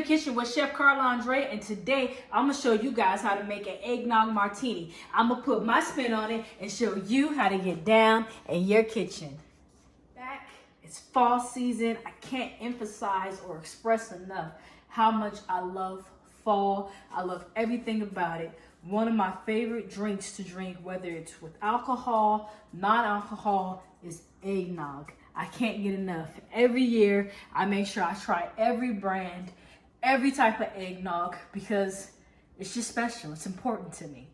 kitchen with Chef ChefCarlaAndrea, and today I'm gonna show you guys how to make an eggnog martini. I'm gonna put my spin on it and show you how to get down in your kitchen. Back, it's fall season. I can't emphasize or express enough how much I love fall. I love everything about it. One of my favorite drinks to drink, whether it's with alcohol, non-alcohol, is eggnog. I can't get enough. Every year, I make sure I try every brand, every type of eggnog, because it's just special. It's important to me.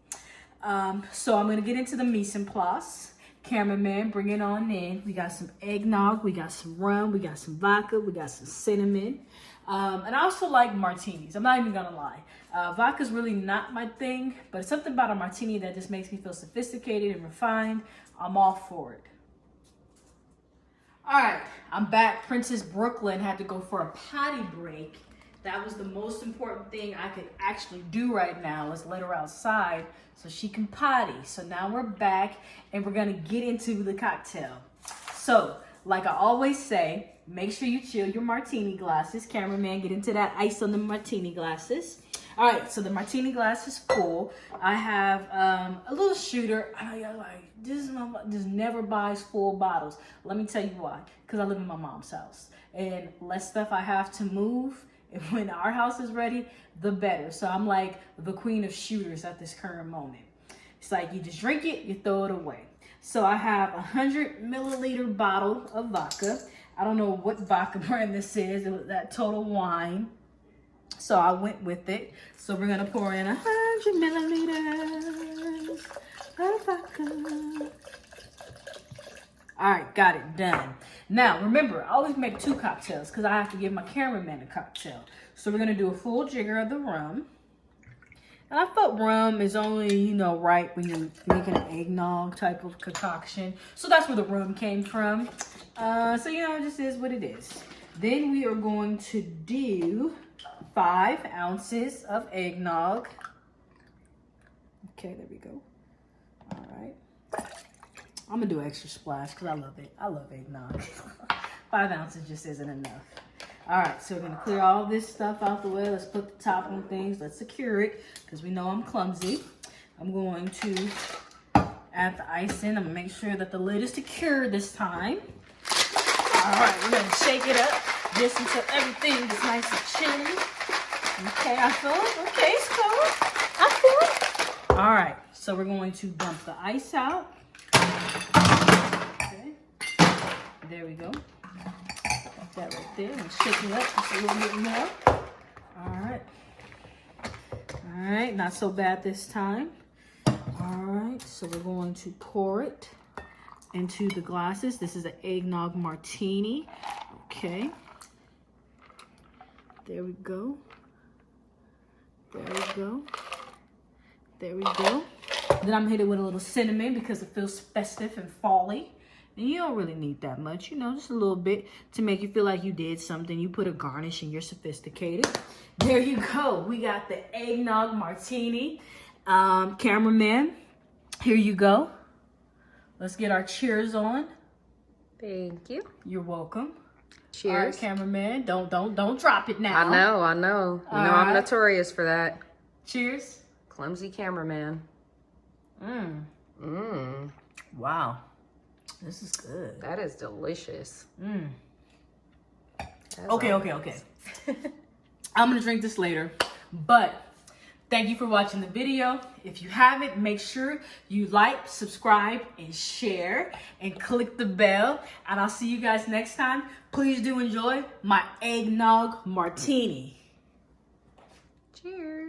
So I'm gonna get into the mise en place. Cameraman, bring it on in. We got some eggnog, we got some rum, we got some vodka, we got some cinnamon. And I also like martinis. I'm not even gonna lie. Vodka's really not my thing, but it's something about a martini that just makes me feel sophisticated and refined. I'm all for it. All right, I'm back. Princess Brooklyn had to go for a potty break. That was the most important thing I could actually do right now, is let her outside so she can potty. So now we're back and we're gonna get into the cocktail. So, like I always say, make sure you chill your martini glasses. Cameraman, get into that ice on the martini glasses. All right, so the martini glass is full. I have a little shooter. I know y'all like, this never buys full bottles. Let me tell you why. Because I live in my mom's house. And less stuff I have to move. And when our house is ready, the better. So I'm like the queen of shooters at this current moment. It's like you just drink it, you throw it away. So I have a 100-milliliter bottle of vodka. I don't know what vodka brand this is. It was that Total Wine. So I went with it. So we're gonna pour in 100 milliliters of vodka. All right, got it done. Now, remember, I always make 2 cocktails because I have to give my cameraman a cocktail. So we're gonna do a full jigger of the rum. And I thought rum is only, right when you're making an eggnog type of concoction. So that's where the rum came from. So, it just is what it is. Then we are going to do 5 ounces of eggnog. Okay, there we go. All right. I'm gonna do an extra splash because I love it. I love eggnog. 5 ounces just isn't enough. All right, so we're gonna clear all this stuff out the way. Let's put the top on things. Let's secure it because we know I'm clumsy. I'm going to add the ice in. I'm gonna make sure that the lid is secure this time. All right, we're gonna shake it up just until everything is nice and chilly. Okay, I feel it. Okay, it's cold. I feel it. All right, so we're going to dump the ice out. Okay, there we go. Put that right there and shake it up just a little bit more. All right, not so bad this time. All right, so we're going to pour it into the glasses. This is an Eggnog Martini. Okay, there we go. There we go. There we go. Then I'm hitting with a little cinnamon because it feels festive and fall-y. And you don't really need that much, just a little bit to make you feel like you did something. You put a garnish and you're sophisticated. There you go. We got the Eggnog Martini. Cameraman, here you go. Let's get our cheers on. Thank you. You're welcome. Cheers. All right, cameraman, don't drop it now. I know. I'm notorious for that. Cheers. Clumsy cameraman. Wow. This is good. That is delicious. Okay. I'm gonna drink this later, but thank you for watching the video. If you haven't, make sure you like, subscribe, and share, and click the bell. And I'll see you guys next time. Please do enjoy my Eggnog Martini. Cheers.